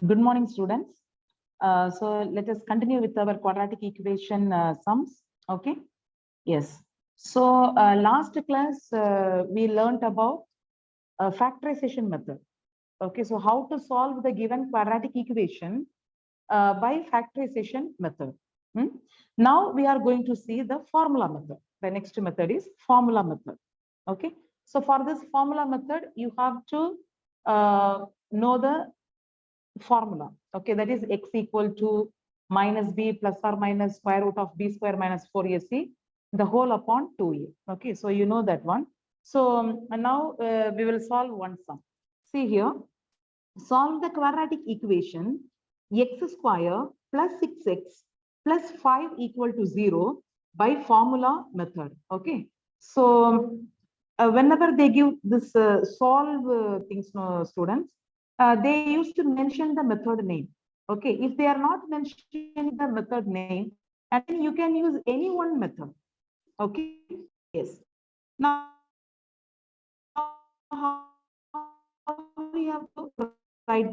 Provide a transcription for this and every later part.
Good morning, students. So let us continue with our quadratic equation sums. Okay. Yes. So last class we learned about factorization method. Okay. So how to solve the given quadratic equation by factorization method. Hmm? Now we are going to see the formula method. The next method is formula method. Okay. So for this formula method, you have to know the formula. Okay, that is x equal to minus b plus or minus square root of b square minus 4ac, the whole upon 2a. Okay, so you know that one. So now we will solve one sum. See here, solve the quadratic equation x square plus 6x plus 5 equal to 0 by formula method. Okay, so whenever they give this solve things, no, students, they used to mention the method name. Okay, if they are not mentioning the method name, and then you can use any one method. Okay, yes. Now we have to write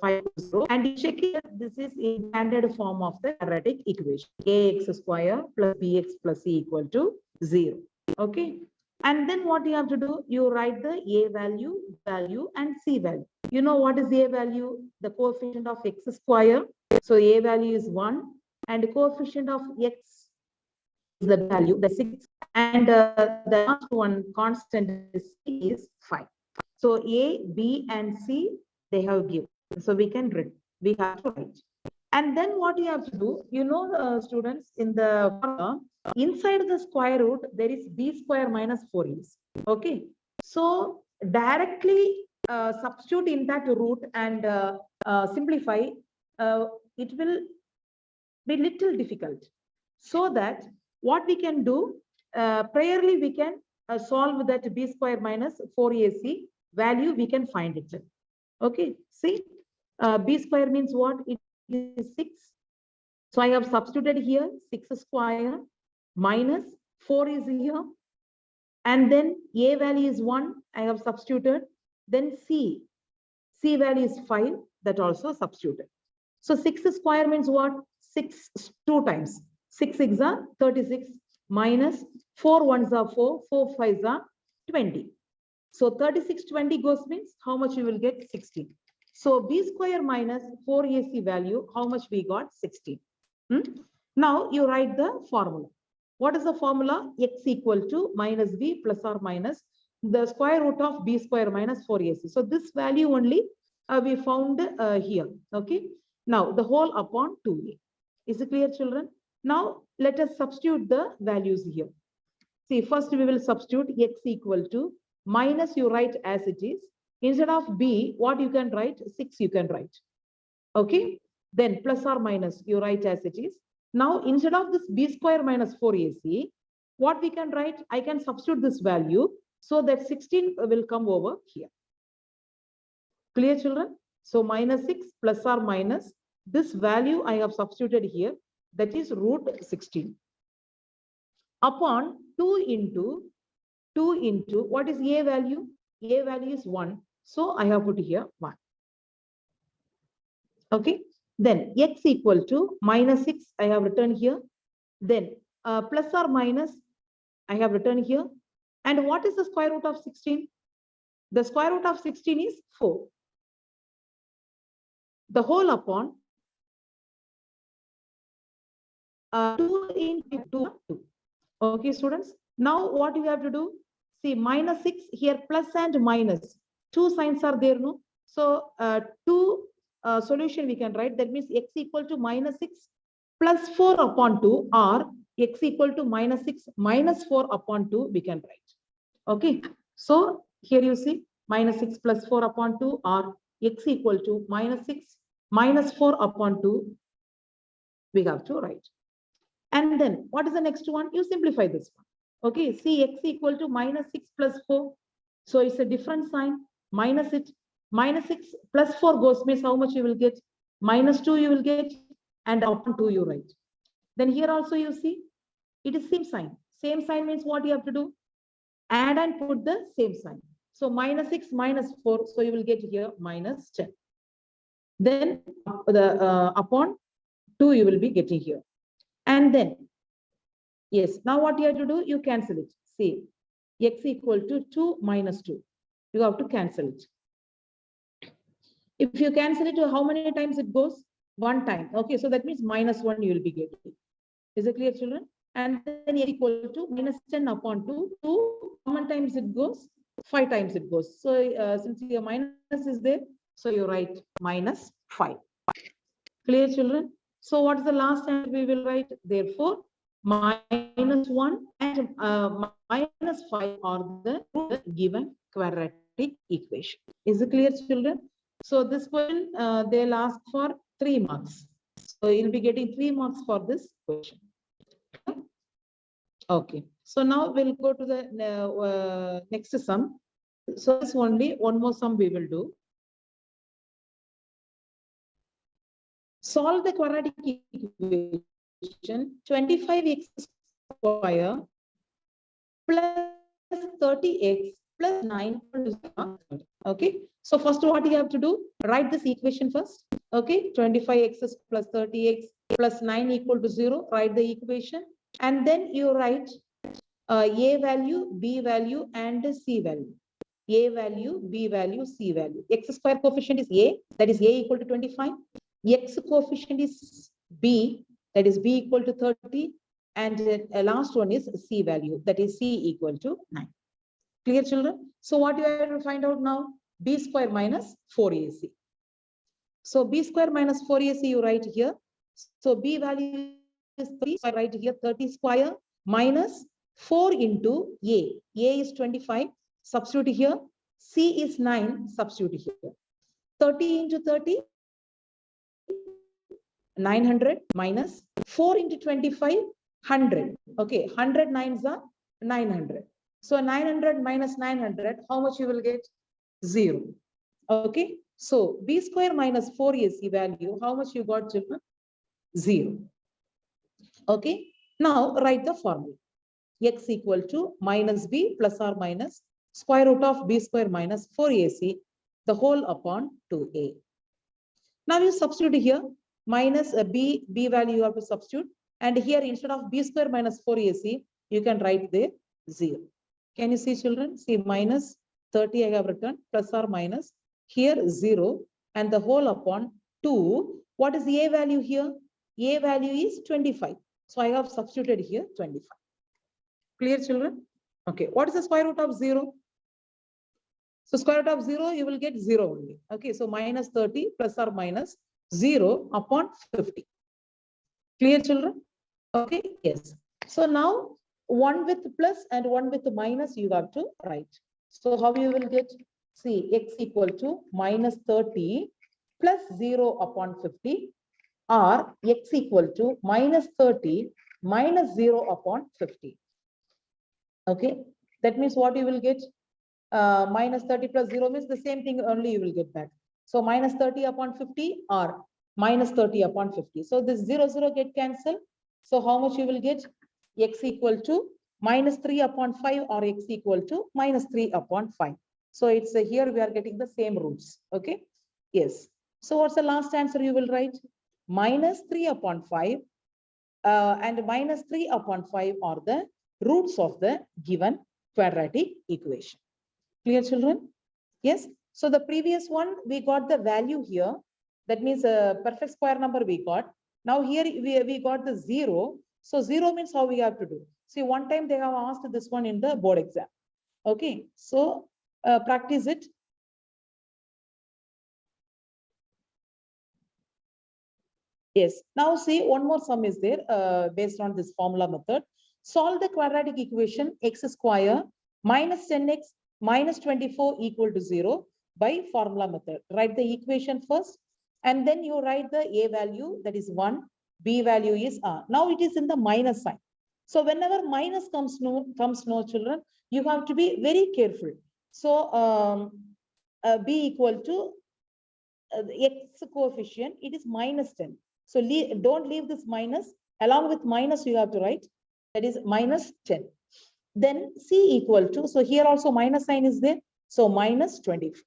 and you check it. This is in standard form of the quadratic equation: ax square plus bx plus c equal to 0. Okay, and then what you have to do, you write the a value, and c value. You know what is a value? The coefficient of x square. So a value is 1, and the coefficient of x is the value, the 6, and the last one constant is 5. So a, b, and c they have given. So we have to write. And then what you have to do, you know, students, in the formula, inside the square root, there is b square minus 4ac. Okay. So directly substitute in that root and simplify. It will be little difficult. So that what we can do, priorly we can solve that b square minus 4ac value, we can find it. Okay, see, b square means what? It is 6. So I have substituted here 6 square minus 4 is here. And then a value is 1, I have substituted. Then c value is 5, that also substituted. So 6 square means what? 6 2 times. 6 6 are 36 minus 4 ones are 4, 4 5s are 20. So 36 20 goes means how much you will get? 16. So b square minus 4ac value, how much we got? 16. Now you write the formula. What is the formula? X equal to minus b plus or minus the square root of b square minus 4ac. So this value only we found here. Okay. Now the whole upon 2a. Is it clear, children? Now let us substitute the values here. See, first we will substitute x equal to minus, you write as it is. Instead of b, what you can write? 6 you can write. Okay. Then plus or minus, you write as it is. Now instead of this b square minus 4ac, what we can write? I can substitute this value so that 16 will come over here. Clear, children? So minus 6 plus or minus this value I have substituted here, that is root 16 upon 2 into what is a value? A value is 1. So I have put here 1. Okay. Then x equal to minus 6 I have written here. Then plus or minus I have written here. And what is the square root of 16? The square root of 16 is 4. The whole upon 2 into 2. Okay, students. Now what we have to do? See, minus 6 here, plus and minus. 2 signs are there, no? So 2 solution we can write. That means x equal to minus 6 plus 4 upon 2, or x equal to minus 6 minus 4 upon 2 we can write. Okay. So here you see minus 6 plus 4 upon 2, or x equal to minus 6 minus 4 upon 2 we have to write. And then what is the next one? You simplify this one. Okay, see, x equal to minus 6 plus 4. So it's a different sign. Minus it. Minus 6 plus 4 goes means how much you will get? Minus 2 you will get, and upon 2 you write. Then here also you see, it is same sign. Same sign means what you have to do? Add and put the same sign. So minus 6 minus 4. So you will get here minus 10. Then upon 2 you will be getting here. And then, yes, now what you have to do, you cancel it. See, x equal to 2 minus 2. You have to cancel it. If you cancel it, how many times it goes? One time. Okay, so that means minus 1 you will be getting. Is it clear, children? And then x equal to minus 10 upon 2. 2, how many times it goes? 5 times it goes. So since your minus is there, so you write minus 5. Clear, children? So what's the last answer we will write? Therefore, minus 1 and minus 5 are the given quadratic equation. Is it clear, children? So this question, they'll ask for 3 marks. So you'll be getting 3 marks for this question. Okay. So now we'll go to the next sum. So this only one more sum we will do. Solve the quadratic equation 25x square plus 30x plus 9. Okay. So first what you have to do, write this equation first. Okay. 25x plus 30x plus 9 equal to 0. Write the equation. And then you write a value, b value, and c value. A value, b value, c value. X square coefficient is a, that is a equal to 25. X coefficient is b, that is b equal to 30. And last one is c value, that is c equal to 9. Clear, children? So what you have to find out now? B square minus 4ac. So b square minus 4ac you write here. So b value is 30, so I write here 30 square minus 4 into a. A is 25, substitute here. C is 9, substitute here. 30 into 30, 900 minus 4 into 25, 100. Okay, 100 nines are 900. So 900 minus 900, how much you will get? 0. Okay, so b square minus 4ac value, how much you got, children? 0. Okay, now write the formula. X equal to minus b plus or minus square root of b square minus 4ac, the whole upon 2a. Now you substitute here, minus b value you have to substitute. And here instead of b square minus 4ac, you can write there 0. Can you see, children? See, minus 30 I have written, plus or minus, here 0, and the whole upon 2. What is the a value here? A value is 25. So I have substituted here 25. Clear, children? Okay, what is the square root of 0? So square root of 0, you will get 0 only. Okay, so minus 30 plus or minus 0 upon 50. Clear, children? Okay, yes. So now 1 with plus and 1 with minus you have to write. So how you will get? See, x equal to minus 30 plus 0 upon 50, or x equal to minus 30 minus 0 upon 50. Okay, that means what you will get? Minus 30 plus 0 means the same thing only you will get back. So minus 30 upon 50 or minus 30 upon 50. So this 0, 0 get cancelled. So how much you will get? X equal to minus 3 upon 5 or x equal to minus 3 upon 5. So it's here we are getting the same roots. Okay. Yes. So what's the last answer you will write? Minus 3 upon 5 and minus 3 upon 5 are the roots of the given quadratic equation. Clear, children? Yes. So the previous one, we got the value here. That means a perfect square number we got. Now here we got the 0. So 0 means how we have to do. See, one time they have asked this one in the board exam. Okay. So practice it. Yes. Now see, one more sum is there based on this formula method. Solve the quadratic equation x square minus 10x minus 24 equal to 0 by formula method. Write the equation first, and then you write the a value, that is 1, b value is r. Now it is in the minus sign. So whenever minus comes no children, you have to be very careful. So b equal to x coefficient, it is minus 10. So don't leave this minus. Along with minus, you have to write, that is minus 10. Then c equal to, so here also minus sign is there. So minus 24.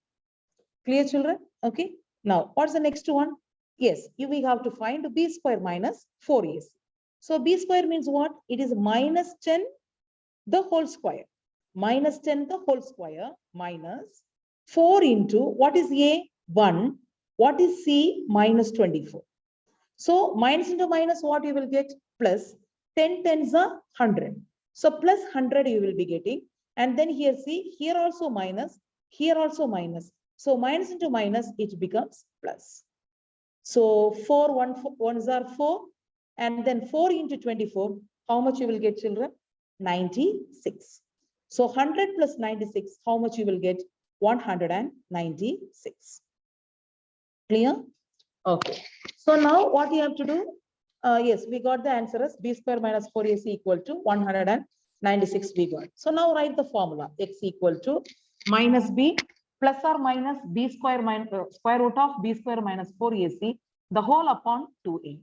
Clear, children? Okay. Now, what's the next one? Yes, we have to find b square minus 4ac. So b square means what? It is minus 10 the whole square. Minus 10 the whole square minus 4 into what is a? 1. What is c? Minus 24. So minus into minus what you will get? Plus 10 tens are 100. So plus 100 you will be getting. And then here see, here also minus, here also minus. So minus into minus, it becomes plus. So 4 ones are 4. And then 4 into 24, how much you will get, children? 96. So 100 plus 96, how much you will get? 196. Clear? Okay. So now what you have to do? Yes, we got the answer as b square minus 4ac equal to 196 we got. So now write the formula x equal to minus b plus or minus b square minus square root of b square minus 4ac the whole upon 2a.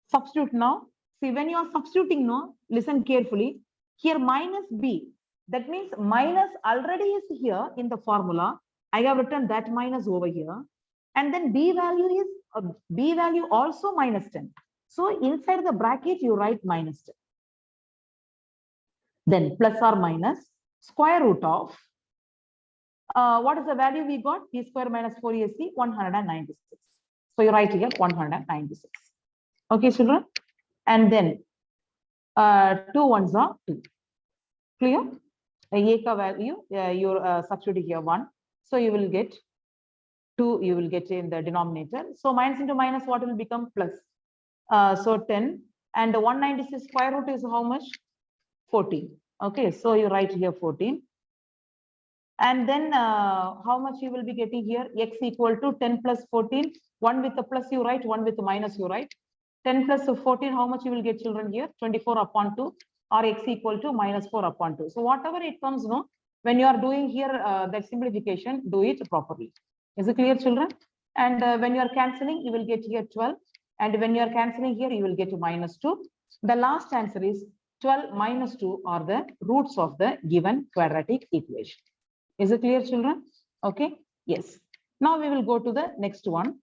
Substitute now. See, when you are substituting now, listen carefully. Here minus b, that means minus already is here in the formula. I have written that minus over here. And then b value is b value also minus 10. So inside the bracket, you write minus 10. Then plus or minus square root of what is the value we got? B square minus 4ac, 196. So you write here 196. Okay, children. And then 2 ones are 2. Clear? A value, you substitute here 1. So you will get 2, you will get in the denominator. So minus into minus, what will become? Plus. So 10. And 196 square root is how much? 14. Okay, so you write here 14. And then how much you will be getting here? X equal to 10 plus 14. 1 with the plus you write, 1 with the minus you write. 10 plus 14, how much you will get, children, here? 24 upon 2, or x equal to minus 4 upon 2. So whatever it comes, no, when you are doing here that simplification, do it properly. Is it clear, children? And when you are cancelling, you will get here 12. And when you are cancelling here, you will get minus 2. The last answer is 12 minus 2 are the roots of the given quadratic equation. Is it clear, children? Okay. Yes. Now we will go to the next one.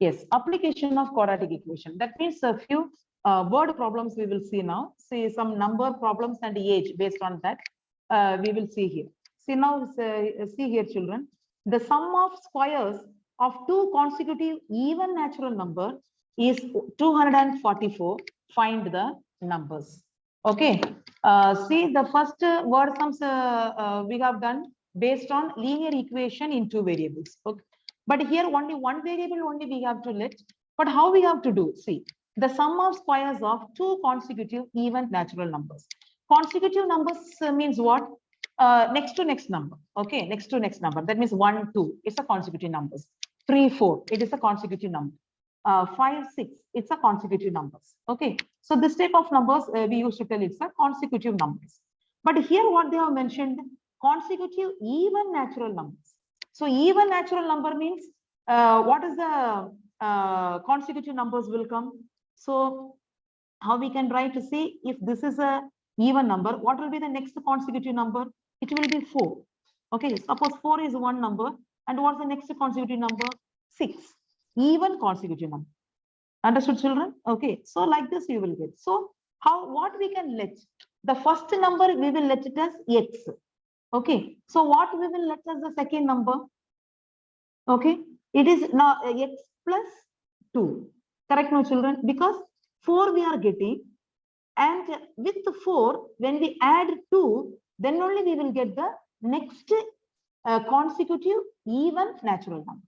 Yes, application of quadratic equation. That means a few word problems we will see now. See some number problems and age based on that we will see here. See now, see here, children. The sum of squares of two consecutive even natural number is 244. Find the numbers. Okay. See the first word sums we have done based on linear equation in two variables. Okay. But here only one variable only we have to let. But how we have to do? See, the sum of squares of two consecutive even natural numbers. Consecutive numbers means what? Next to next number. Okay, next to next number. That means 1, 2. It's a consecutive numbers. 3, 4. It is a consecutive number. 5, 6. It's a consecutive numbers. Okay. So this type of numbers we used to tell it's a consecutive numbers. But here what they have mentioned, consecutive even natural numbers. So even natural number means what is the consecutive numbers will come. So how we can write to see if this is a even number, what will be the next consecutive number? It will be 4. Okay, suppose 4 is one number, and what's the next consecutive number? 6. Even consecutive number. Understood, children? Okay, so like this you will get. So what we can let? The first number we will let it as x. Okay, so what we will let as the second number? Okay, it is now x plus 2. Correct, no, children? Because 4 we are getting, and with the 4, when we add 2, then only we will get the next consecutive even natural number.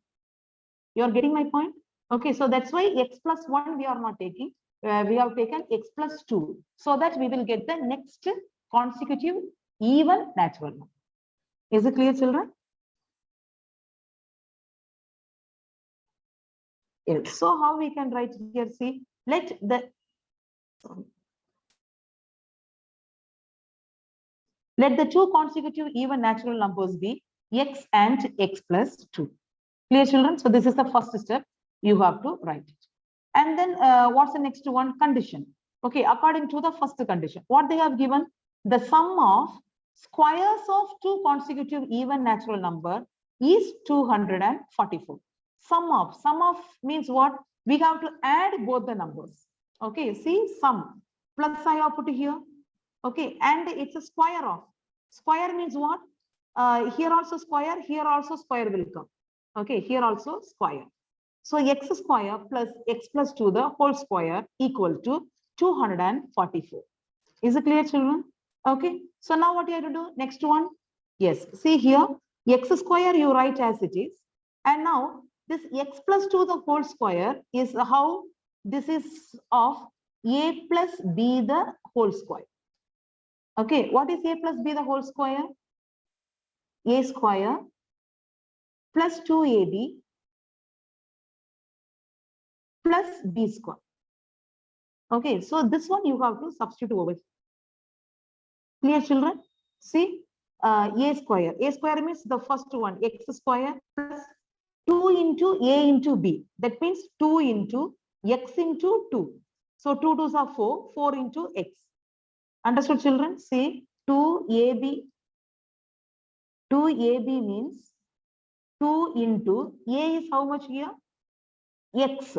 You are getting my point? Okay, so that's why x plus 1 we are not taking. We have taken x plus 2, so that we will get the next consecutive even natural number. Is it clear, children? Yes. So how we can write here? See, let the two consecutive even natural numbers be x and x plus 2. Clear, children? So this is the first step. You have to write it. And then what's the next one? Condition. Okay, according to the first condition, what they have given, the sum of squares of two consecutive even natural number is 244. Sum of means what? We have to add both the numbers. Okay, see sum plus I have put here. Okay, and it's a square of. Square means what? Here also square, here also square will come. Okay, here also square. So x square plus x plus 2 the whole square equal to 244. Is it clear, children? Okay, so now what you have to do? Next one. Yes, see here, x square you write as it is. And now this x plus 2 the whole square is how this is of a plus b the whole square. Okay, what is a plus b the whole square? A square plus 2ab plus b square. Okay, so this one you have to substitute over here. Clear, children? See, a square. A square means the first one, x square plus 2 into a into b. That means 2 into x into 2. So 2 2s are 4, 4 into x. Understood, children? See, 2ab. 2ab means 2 into a is how much here? X.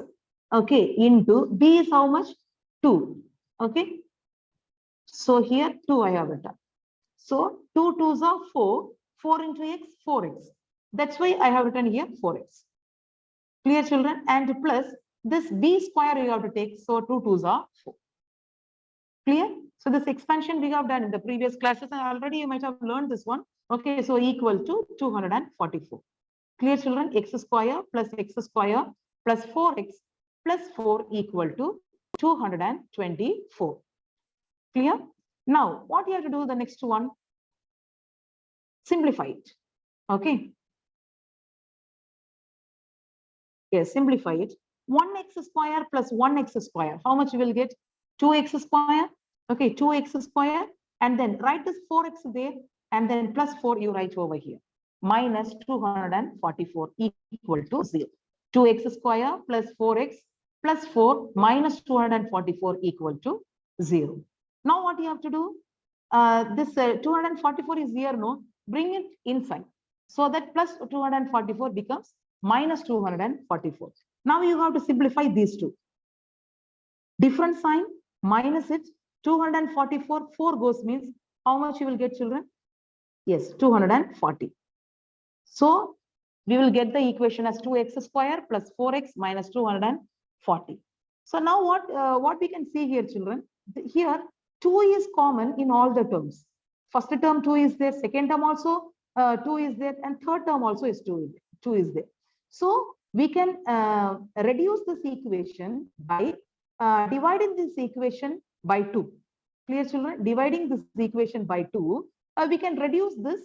Okay, into b is how much? 2. Okay. So here 2 I have written. So 2 2s are 4, 4 into x, 4x. That's why I have written here 4x. Clear, children? And plus this b square you have to take. So 2 2s are 4. Clear? So this expansion we have done in the previous classes, and already you might have learned this one. Okay, so equal to 244. Clear, children? X square plus x square plus 4x plus 4 equal to 224. Clear? Now, what you have to do the next one? Simplify it. Okay. Yes, simplify it. 1x square plus 1x square. How much you will get? 2x square. Okay, 2x square. And then write this 4x there. And then plus 4 you write over here. Minus 244 equal to 0. 2x square plus 4x plus 4 minus 244 equal to 0. Now what you have to do? This 244 is here, no? Bring it inside. So that plus 244 becomes minus 244. Now you have to simplify these two. Different sign, minus it, 244, 4 goes means how much you will get, children? Yes, 240. So we will get the equation as 2x square plus 4x minus 240. So now what we can see here, children? Here 2 is common in all the terms. First term 2 is there, second term also 2 is there, and third term also is 2 is there. So we can reduce this equation by dividing this equation by 2. Clear, children? Dividing this equation by 2, we can reduce this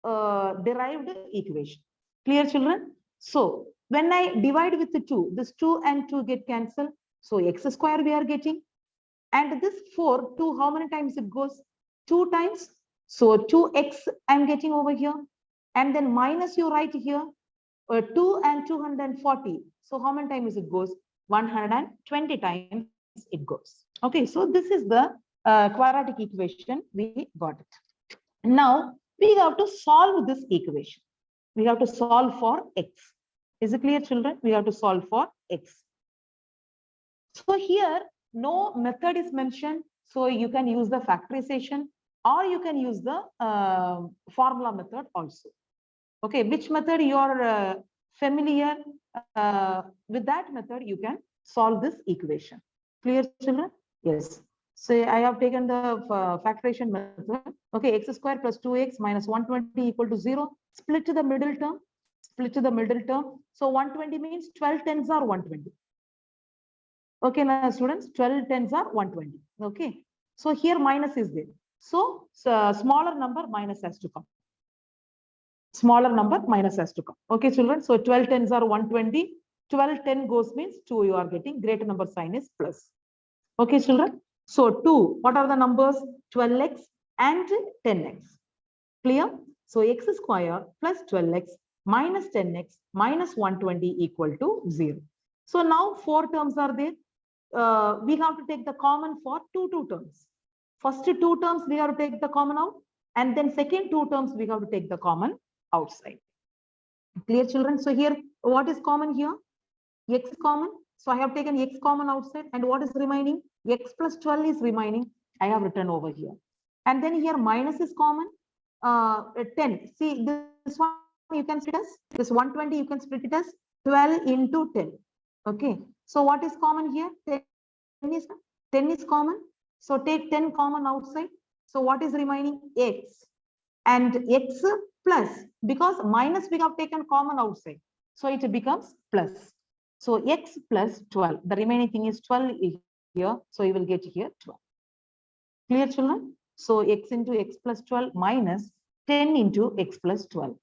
derived equation. Clear, children? So when I divide with the 2, this 2 and 2 get cancelled. So x square we are getting. And this 4, 2, how many times it goes? 2 times. So 2x I'm getting over here. And then minus you write here. 2 and 240. So how many times it goes? 120 times it goes. Okay, so this is the quadratic equation. We got it. Now we have to solve this equation. We have to solve for x. Is it clear, children? We have to solve for x. So here no method is mentioned. So you can use the factorization or you can use the formula method also. Okay, which method you are familiar with, that method you can solve this equation. Clear, children? Yes. So I have taken the factorization method. Okay, x square plus 2x minus 120 equal to 0. Split to the middle term. Split to the middle term. So 120 means 12 tens are 120. Okay, now students, 12 tens are 120. Okay. So here minus is there. So smaller number minus has to come. Smaller number minus has to come. Okay, children. So 12 tens are 120. 12 10 goes means 2 you are getting. Greater number sign is plus. Okay, children. So 2, what are the numbers? 12x and 10x. Clear? So x square plus 12x minus 10x minus 120 equal to 0. So now 4 terms are there. We have to take the common for two terms. First 2 terms we have to take the common out. And then second two terms, we have to take the common outside. Clear, children? So here, what is common here? X is common. So I have taken X common outside. And what is remaining? X plus 12 is remaining. I have written over here. And then here minus is common. 10. See, this one you can split as, this 120 you can split it as 12 into 10. Okay. So what is common here? 10 is common. So take 10 common outside. So what is remaining? X. And X plus, because minus we have taken common outside. So it becomes plus. So X plus 12. The remaining thing is 12 here. So you will get here 12. Clear, children? So X into X plus 12 minus 10 into X plus 12.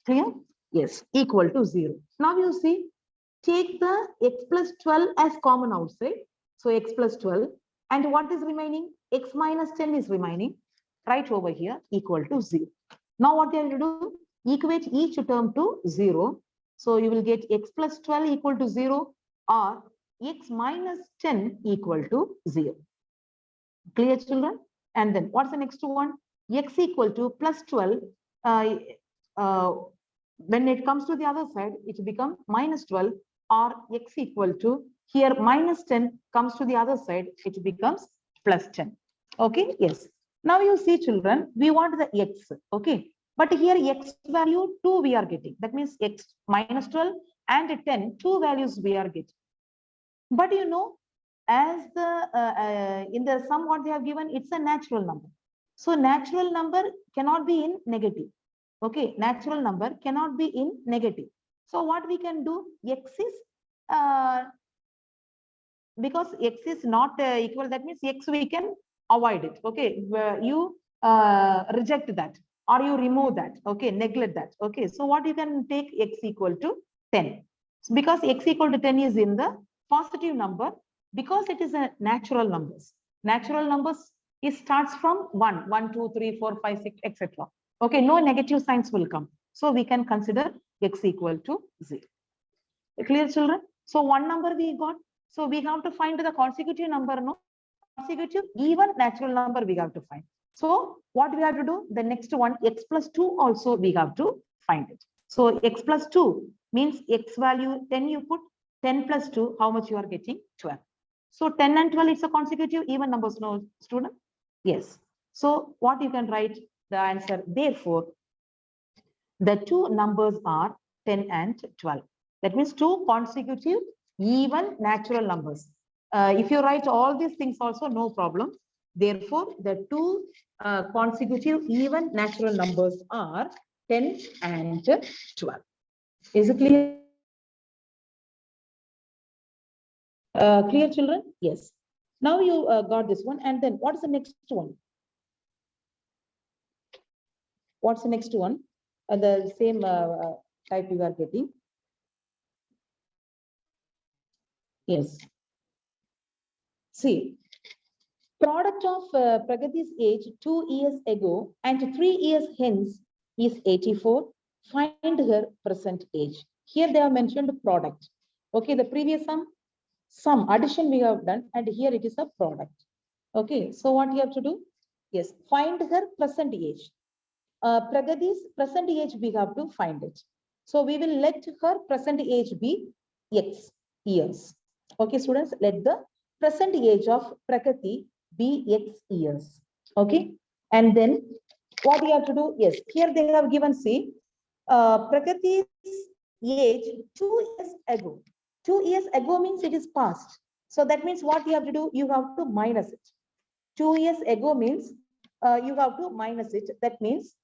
Clear? Yes, equal to 0. Now you see, take the X plus 12 as common outside. So X plus 12. And what is remaining? X minus 10 is remaining. Right over here, equal to 0. Now what you have to do? Equate each term to 0. So you will get X plus 12 equal to 0 or X minus 10 equal to 0. Clear, children? And then what's the next one? X equal to plus 12. When it comes to the other side, it becomes minus 12, or X equal to, here minus 10 comes to the other side, it becomes plus 10. Okay, yes. Now you see, children, we want the X, okay? But here X value 2 we are getting. That means X minus 12 and 10, 2 values we are getting. But you know, as the in the sum what they have given, it's a natural number. So natural number cannot be in negative. Okay, natural number cannot be in negative. So what we can do? X is because X is not equal, that means X we can avoid it. Okay, you reject that or you remove that. Okay, neglect that. Okay, so what you can take X equal to 10, because X equal to 10 is in the positive number, because it is a natural numbers. Natural numbers, it starts from 1, 1, 2, 3, 4, 5, 6, etc. Okay, no negative signs will come. So we can consider X equal to 0. Clear, children? So one number we got. So we have to find the consecutive number, no? Consecutive, even natural number we have to find. So what we have to do? The next one, X plus 2 also we have to find it. So X plus 2 means X value 10 you put, 10 plus 2, how much you are getting? 12. So 10 and 12, it's a consecutive even numbers, no, student? Yes. So what you can write the answer? Therefore, the two numbers are 10 and 12. That means two consecutive even natural numbers. If you write all these things also, no problem. Therefore, the two consecutive even natural numbers are 10 and 12. Is it clear? Clear, children? Yes. Now you got this one. And then what's the next one? What's the next one? The same type you are getting. Yes. See, product of Pragati's age 2 years ago and 3 years hence is 84. Find her present age. Here they have mentioned product. Okay, the previous sum addition we have done, and here it is a product. Okay, so what you have to do? Yes, find her present age. Pragati's present age we have to find it. So we will let her present age be X years. Okay, students, let the present age of Pragati be X years. Okay, and then what you have to do? Yes, here they have given, see, Pragati's age 2 years ago. 2 years ago means it is past. So that means what you have to do? You have to minus it. 2 years ago means you have to minus it. That means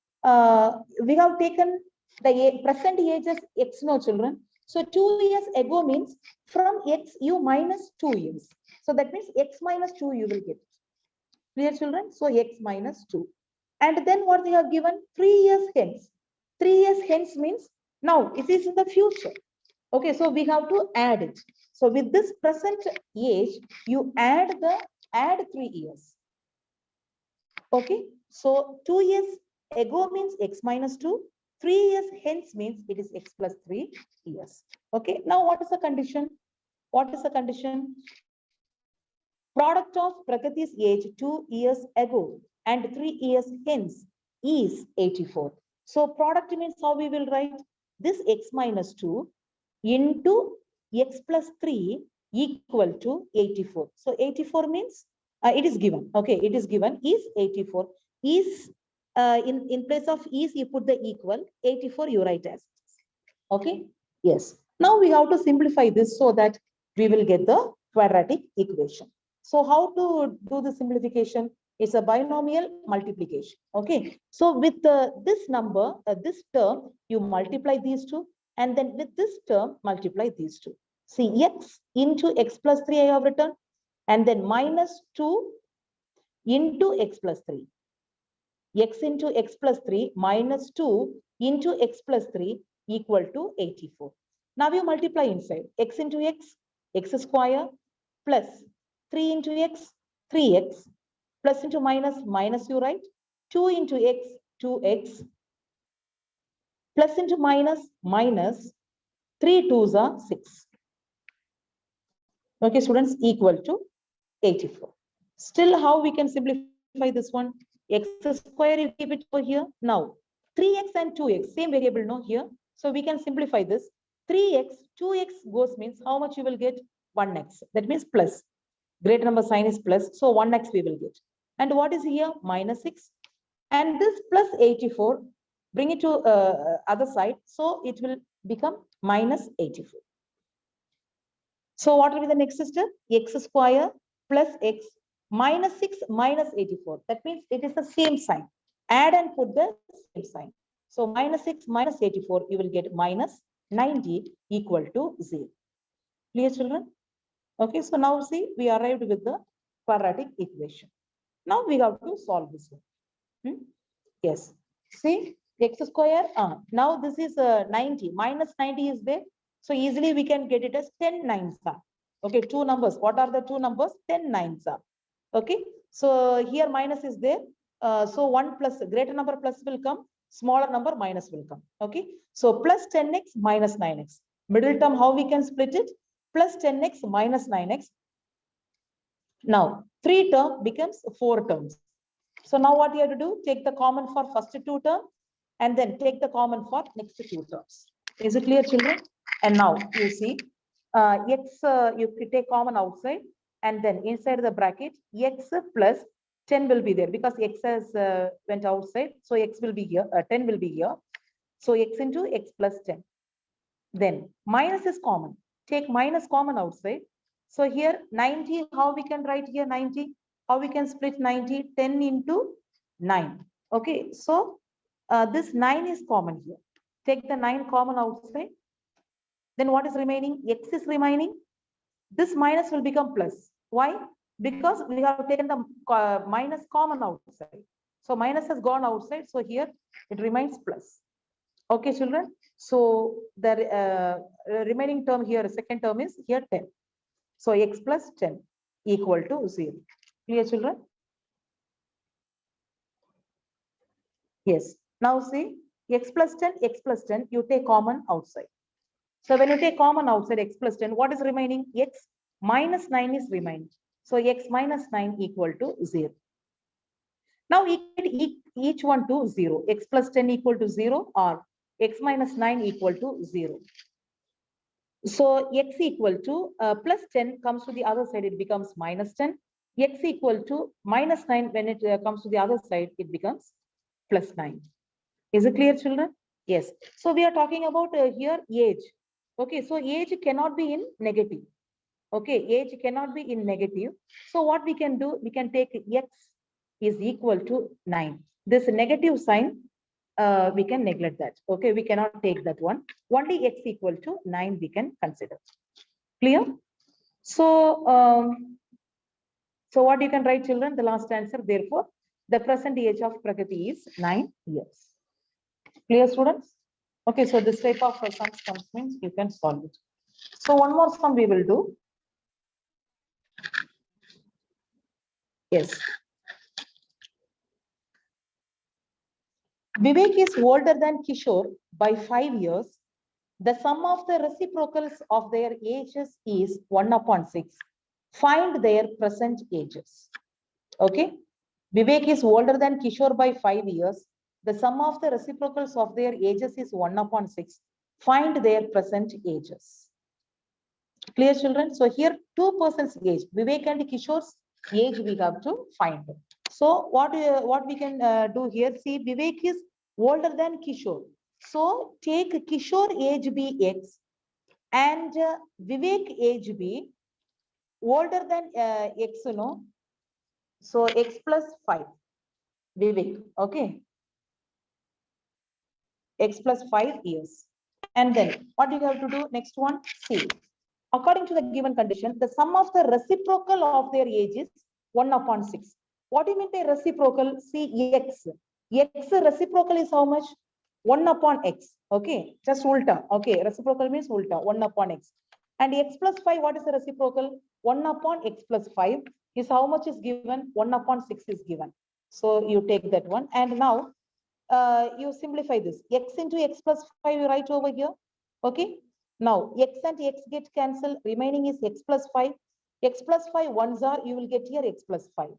we have taken the present age as X, no, children. So 2 years ago means from X you minus 2 years. So that means X minus 2 you will get. Clear, children? So X minus 2. And then what they have given? 3 years hence. 3 years hence means now it is in the future. Okay, so we have to add it. So with this present age, you add 3 years. Okay, so 2 years ago means X minus 2. 3 years hence means it is X plus 3 years. Okay, now what is the condition? What is the condition? Product of Pragati's age 2 years ago and 3 years hence is 84. So product means how we will write this x minus 2 into x plus 3 equal to 84. So 84 means it is given. Okay, it is given is 84. Is in place of is you put the equal, 84 you write as. Okay, yes. Now we have to simplify this so that we will get the quadratic equation. So how to do the simplification? It's a binomial multiplication. Okay, so with this number, this term, you multiply these two, and then with this term, multiply these two. See, x into x plus 3 I have written, and then minus 2 into x plus 3. X into x plus 3 minus 2 into x plus 3 equal to 84. Now you multiply inside x into x square plus 3 into x, 3x, plus into minus you write 2 into x, 2x, plus into minus 3 2s are 6. Okay, students, equal to 84. Still, how we can simplify this one? X square, you keep it over here. Now, 3x and 2x, same variable no here. So we can simplify this. 3x, 2x goes means how much you will get? 1x. That means plus. Greater number sign is plus. So 1x we will get. And what is here? Minus 6. And this plus 84, bring it to other side. So it will become minus 84. So what will be the next step? X square plus x minus 6 minus 84. That means it is the same sign. Add and put the same sign. So minus 6 minus 84, you will get minus 90 equal to 0. Clear, children? Okay, so now see, we arrived with the quadratic equation. Now we have to solve this one. Yes. See, x square. Now this is 90. Minus 90 is there. So easily we can get it as 10 nines are. Okay, two numbers. What are the two numbers? 10 nines are. Okay, so here minus is there. So 1 plus greater number plus will come, smaller number minus will come. Okay, so plus 10x minus 9x. Middle term, how we can split it? Plus 10x minus 9x. Now 3 term becomes 4 terms. So now what you have to do? Take the common for first two terms and then take the common for next two terms. Is it clear, children? And now you see x, you take common outside and then inside the bracket x plus 10 will be there because x has went outside. So x will be here, 10 will be here. So x into x plus 10. Then minus is common. Take minus common outside. So here 90, how we can write here 90? How we can split 90? 10 into 9. Okay, so this 9 is common here. Take the 9 common outside. Then what is remaining? X is remaining. This minus will become plus. Why? Because we have taken the minus common outside. So minus has gone outside. So here it remains plus. Okay, children. So the remaining term here, second term is here 10. So x plus 10 equal to 0. Clear, children? Yes. Now see, x plus 10, you take common outside. So when you take common outside x plus 10, what is remaining? X minus 9 is remaining. So x minus 9 equal to 0. Now each one to 0. X plus 10 equal to 0 or x minus 9 equal to 0. So x equal to plus 10 comes to the other side, it becomes minus 10. X equal to minus 9, when it comes to the other side, it becomes plus 9. Is it clear, children? Yes. So we are talking about here age. Okay, so age cannot be in negative. Okay, age cannot be in negative. So what we can do, we can take x is equal to 9. This negative sign, we can neglect that. Okay, we cannot take that one. Only x equal to 9 we can consider. Clear? So, so what you can write, children? The last answer, therefore, the present age of Pragati is 9 years. Clear, students? Okay, so this type of sums comes means you can solve it. So one more sum we will do. Yes. Vivek is older than Kishore by 5 years. The sum of the reciprocals of their ages is 1/6. Find their present ages. Okay. Vivek is older than Kishore by 5 years. The sum of the reciprocals of their ages is 1 upon 6. Find their present ages. Clear, children? So here, two persons' age, Vivek and Kishore's age, we have to find. So what we can do here? See, Vivek is older than Kishore. So take Kishore age be X and Vivek age be older than X, you know. So X plus 5, Vivek, okay. X plus 5 years. And then what do you have to do? Next one, C. According to the given condition, the sum of the reciprocal of their age is 1 upon 6. What do you mean by reciprocal? See, X. X reciprocal is how much? 1 upon X. Okay, just ulta. Okay, reciprocal means ulta, 1 upon X. And X plus 5, what is the reciprocal? 1 upon X plus 5 is how much is given? 1 upon 6 is given. So you take that one. And now you simplify this. X into X plus 5, you write over here. Okay. Now, X and X get cancelled. Remaining is X plus 5. X plus 5 ones are, you will get here X plus 5.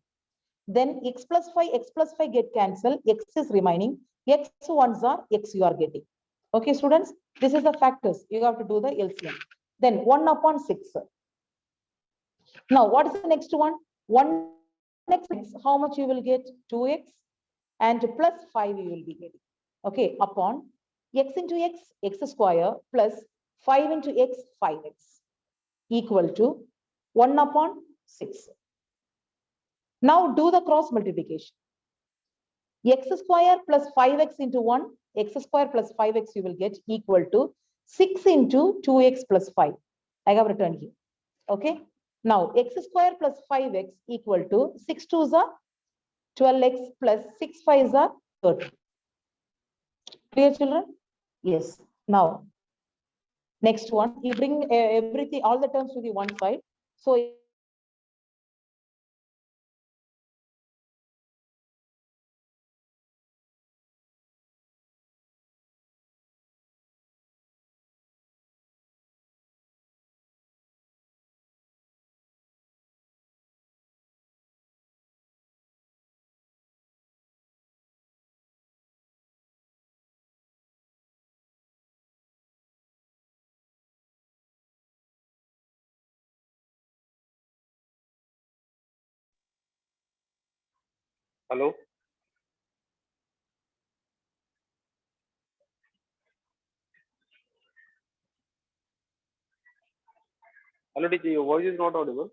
Then X plus 5 get cancelled. X is remaining. X ones are X you are getting. Okay, students. This is the factors. You have to do the LCM. Then 1 upon 6. Now, what is the next one? 1 next, how much you will get? 2X and plus 5 you will be getting. Okay, upon X into X, X square plus 5 into X, 5X equal to 1 upon 6. Now do the cross multiplication. X square plus 5X into 1, X square plus 5X you will get equal to 6 into 2X plus 5. I have written here. Okay. Now X square plus 5X equal to 6 2s are 12X plus 6 5s are 30. Clear, children? Yes. Now, next one, you bring everything, all the terms to the one side. So, Hello? Hello, teacher, your voice is not audible.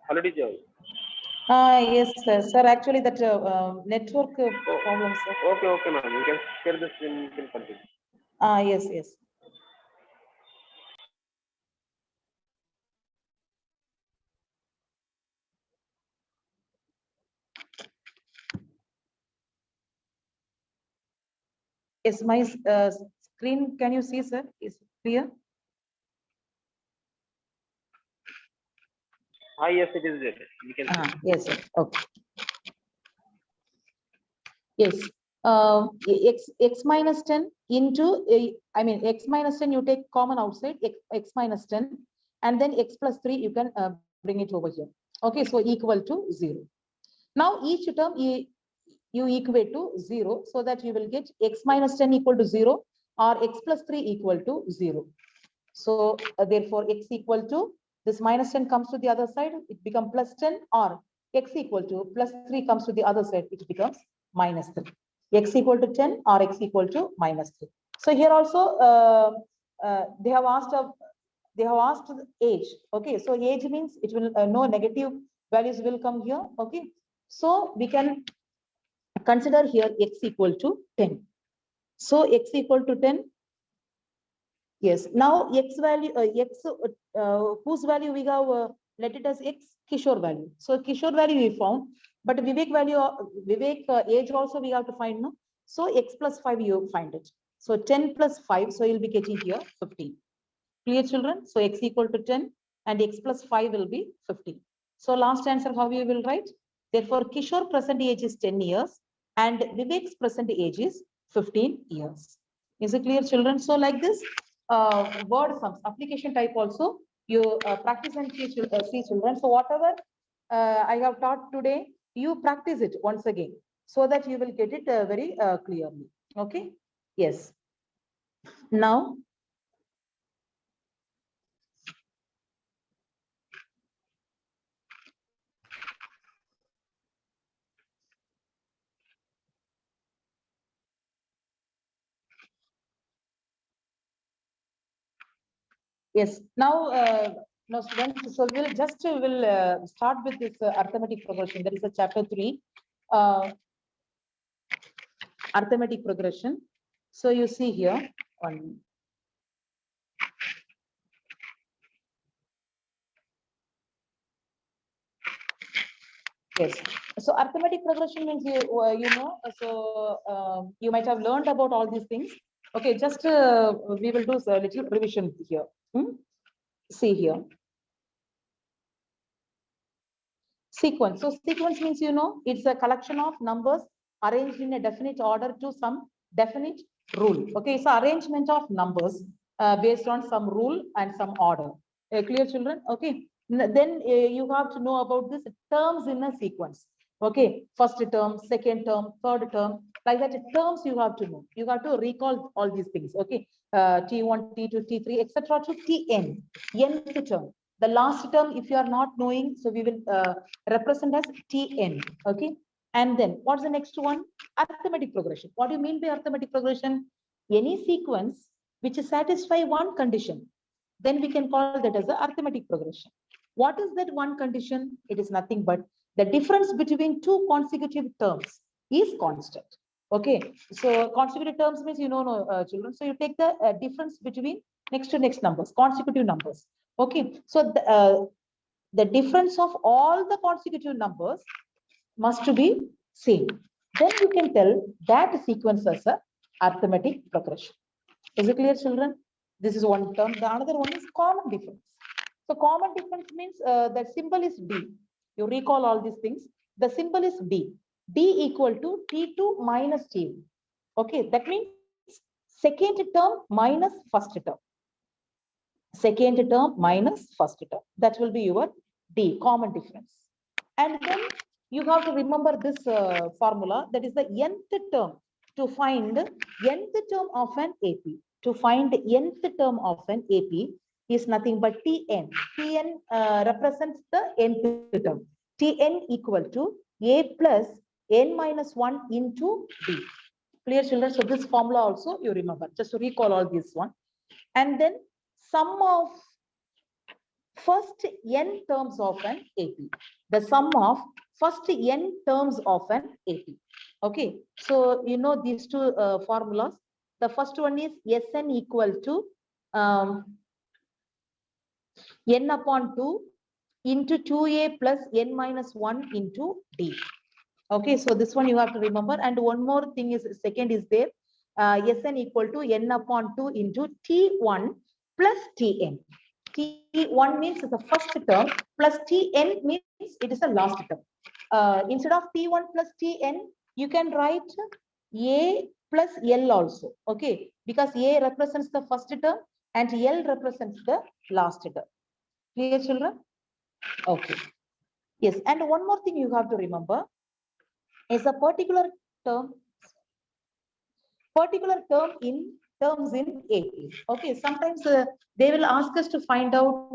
Hello, teacher. yes, sir. Sir, actually, that network problem, sir. Okay, okay, ma'am. You can share the screen. You can continue. Yes, yes. Yes, my screen, can you see, sir? Is clear? Yes, it is there. You can see. Yes, sir. Okay. Yes. X minus 10 into, I mean, X minus 10, you take common outside, X minus 10, and then X plus 3, you can bring it over here. Okay, so equal to 0. Now, each term you equate to 0, so that you will get X minus 10 equal to 0 or X plus 3 equal to 0. So, therefore, X equal to, this minus 10 comes to the other side, it becomes plus 10, or X equal to plus 3 comes to the other side, it becomes minus 3. X equal to 10 or X equal to minus 3. So here also they have asked age. Okay, so age means it will no negative values will come here. Okay, so we can consider here X equal to 10. So x equal to 10. Yes. Now x value, whose value we have, let it as x, Kishore value. So Kishore value we found, but Vivek value, Vivek age also we have to find, no? So x plus 5 you find it. So 10 plus 5, so you'll be getting here 15. Clear, children? So x equal to 10 and x plus 5 will be 15. So last answer, how you will write? Therefore, Kishore present age is 10 years and Vivek's present age is 15 years. Is it clear, children? So like this, word sums, application type also, you practice and see children. So whatever I have taught today, you practice it once again so that you will get it very clearly. Okay? Yes. Now, yes. Now, students, so we'll start with this arithmetic progression. That is a chapter 3, arithmetic progression. So you see here one. Yes. So arithmetic progression means you know. So you might have learned about all these things. Okay, just we will do a little revision here. See here. Sequence. So sequence means, you know, it's a collection of numbers arranged in a definite order to some definite rule. Okay, so arrangement of numbers based on some rule and some order. Clear, children? Okay. Then you have to know about this terms in a sequence. Okay, first term, second term, third term, like that. Terms you have to know. You have to recall all these things. Okay, T1, T2, T3, etc. to Tn, nth term. The last term, if you are not knowing, so we will represent as Tn. Okay. And then what's the next one? Arithmetic progression. What do you mean by arithmetic progression? Any sequence which satisfy one condition, then we can call that as the arithmetic progression. What is that one condition? It is nothing but the difference between two consecutive terms is constant. Okay. So consecutive terms means, you know, children. So you take the difference between next to next numbers, consecutive numbers. Okay. So the difference of all the consecutive numbers must be same. Then you can tell that sequence as a arithmetic progression. Is it clear, children? This is one term. The another one is common difference. So common difference means the symbol is D. You recall all these things. The symbol is D. D equal to T2 minus T1. Okay, that means second term minus first term. Second term minus first term. That will be your D, common difference. And then you have to remember this formula, that is the nth term. To find nth term of an AP, to find nth term of an AP is nothing but Tn. Tn represents the nth term. Tn equal to A plus n minus 1 into D. Clear, children? So this formula also you remember, just to recall all this one. And then sum of first n terms of an AP. The sum of first n terms of an AP. Okay, so you know these two formulas. The first one is Sn equal to n upon 2 into 2a plus n minus 1 into d. Okay, so this one you have to remember. And one more thing is, second is there, Sn equal to n upon 2 into T1 plus Tn. T1 means the first term plus Tn means it is the last term. Instead of T1 plus Tn, you can write A plus L also. Okay, because A represents the first term and L represents the last term. Clear, children? Okay. Yes, and one more thing you have to remember is a particular term in terms in AP. Okay, sometimes they will ask us to find out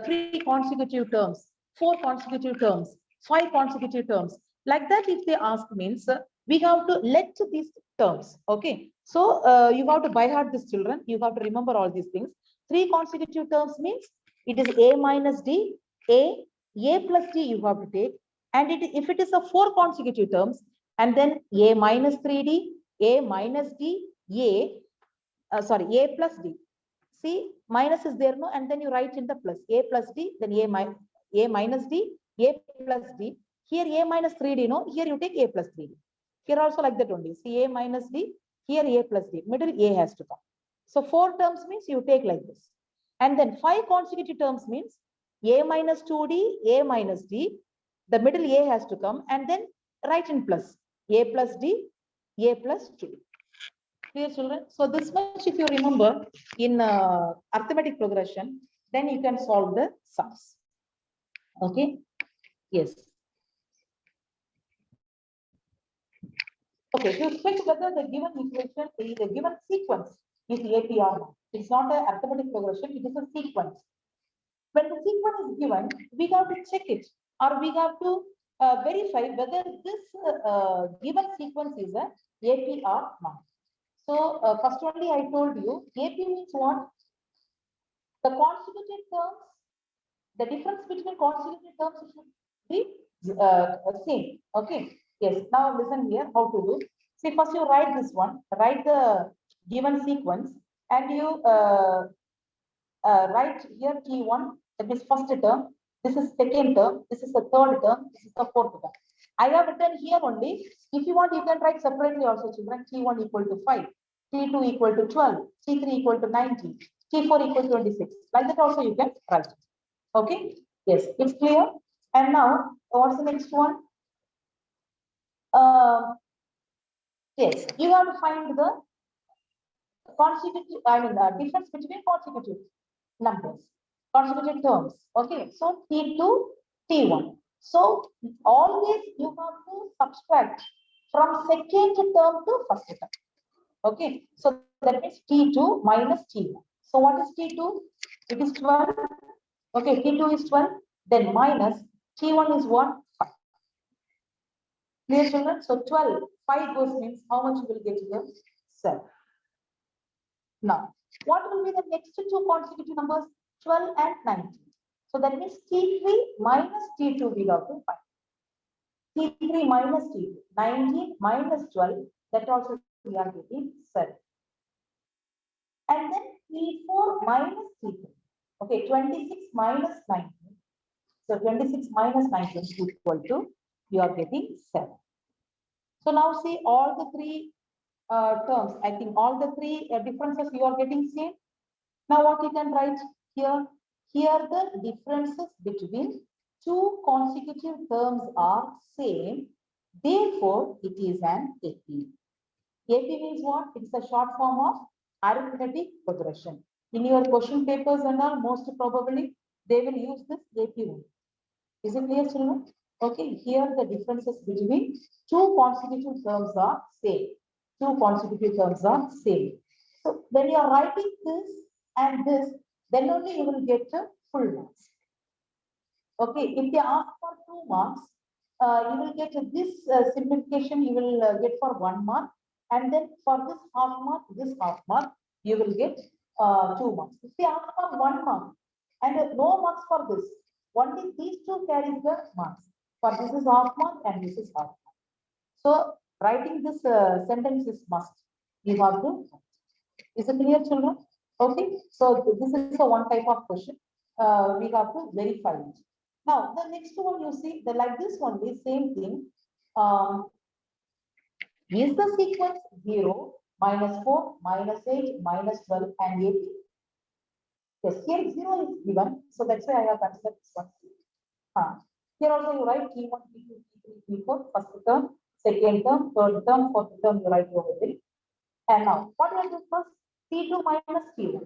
3 consecutive terms, 4 consecutive terms, 5 consecutive terms. Like that, if they ask means we have to let these terms. Okay, so you have to by heart this, children. You have to remember all these things. 3 consecutive terms means it is A minus D, A plus D you have to take. And if it is a 4 consecutive terms, and then A minus 3D, A minus D, A plus D. See, minus is there, no? And then you write in the plus. A plus D, then A minus D, A plus D. Here A minus 3D, no? Here you take A plus 3D. Here also like that only. See, A minus D, here A plus D. Middle A has to come. So 4 terms means you take like this. And then 5 consecutive terms means A minus 2D, A minus D. The middle A has to come and then write in plus. A plus D, A plus 2D. Clear, children? So this much, if you remember in arithmetic progression, then you can solve the sums. Okay. Yes. Okay. To check whether the given equation is a given sequence is AP or not. It's not an arithmetic progression. It is a sequence. When the sequence is given, we have to check it, or we have to verify whether this given sequence is a AP or not. So first only I told you, AP means what? The consecutive terms, the difference between consecutive terms should be same. Okay. Yes. Now listen here how to do. See, first you write this one, write the given sequence, and you write here T1, that is first term, this is second term, this is the third term, this is the fourth term. I have written here only. If you want, you can write separately also, children. T1 equal to 5, T2 equal to 12, T3 equal to 19, T4 equal to 26. Like that also you can write. Okay. Yes, it's clear. And now, what's the next one? Yes, you have to find the consecutive, difference between consecutive numbers, consecutive terms. Okay, so T2, T1. So always you have to subtract from second term to first term. Okay, so that means T2 minus T1. So what is T2? It is 12. Okay, T2 is 12. Then minus T1 is what? 5. Clear, children? So 12, 5 goes means how much you will get here? 7. Now, what will be the next 2 consecutive numbers? 12 and 19. So that means T3 minus T2 we have to find. T3 minus T2, 19 minus 12, that also we are getting 7. And then T4 minus T2. Okay, 26 minus 19. So 26 minus 19 is equal to, you are getting 7. So now see all the 3 terms. I think all the 3 differences you are getting same. Now what you can write here? Here the differences between 2 consecutive terms are same. Therefore, it is an AP. AP means what? It's a short form of arithmetic progression. In your question papers and all, most probably they will use this AP only. Is it clear, children? Okay, here the differences between 2 consecutive terms are same. 2 consecutive terms are same. So when you are writing this and this, then only you will get full marks. Okay, if they ask for 2 marks, you will get this simplification, you will get for 1 mark. And then for this half mark, you will get 2 marks. If they ask for 1 mark and no marks for this, only these 2 carries the marks. For this is half mark and this is half mark. So writing this sentence is must. You have to. Is it clear, children? Okay. So this is a one type of question. We have to verify it. Now the next one you see, the like this one is same thing. Is the sequence 0, -4, -8, -12 and 18? Yes, here 0 is given, so that's why I have considered this one. Here also you write T1, T2, T3, T4, first term, second term, third term, fourth term, you write over there. And now, what will do first? T2 minus T1,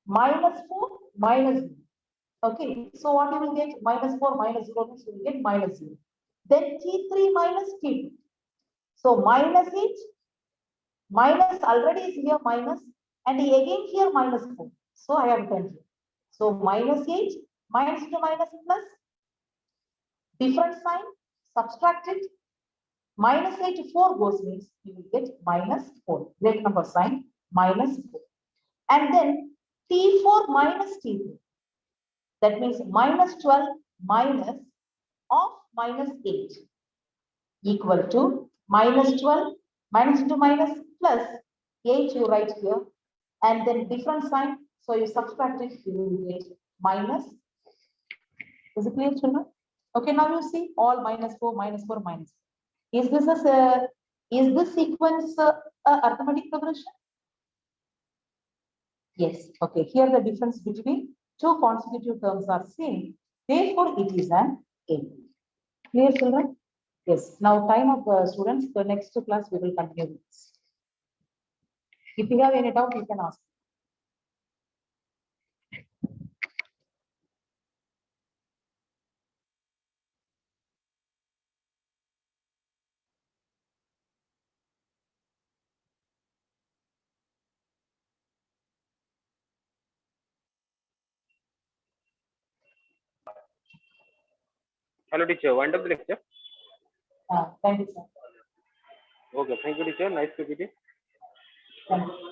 -4, -0. Okay, so what you will get? -4, -0 means you will get -0. Then T3 minus T2. So -8, minus already is here minus, and again here -4. So I have done here. So -8, minus to minus plus, different sign, subtract it. -8 to 4 goes means you will get -4. Great number sign, -4. And then T4 minus T2. That means -12 minus of -8 equal to -12 minus into minus plus 8 you write here, and then different sign, so you subtract it, you will get minus. Is it clear, children? Okay, now you see all -4, -4, -4. Is this is this sequence a arithmetic progression? Yes. Okay, here the difference between two consecutive terms are same, therefore it is an A. Clear, children? Yes. Now time of students, the next class we will continue this. If you have any doubt, you can ask. Hello, teacher. Wind up the lecture. Thank you, sir. Okay. Thank you, teacher. Nice to meet you. Thank you.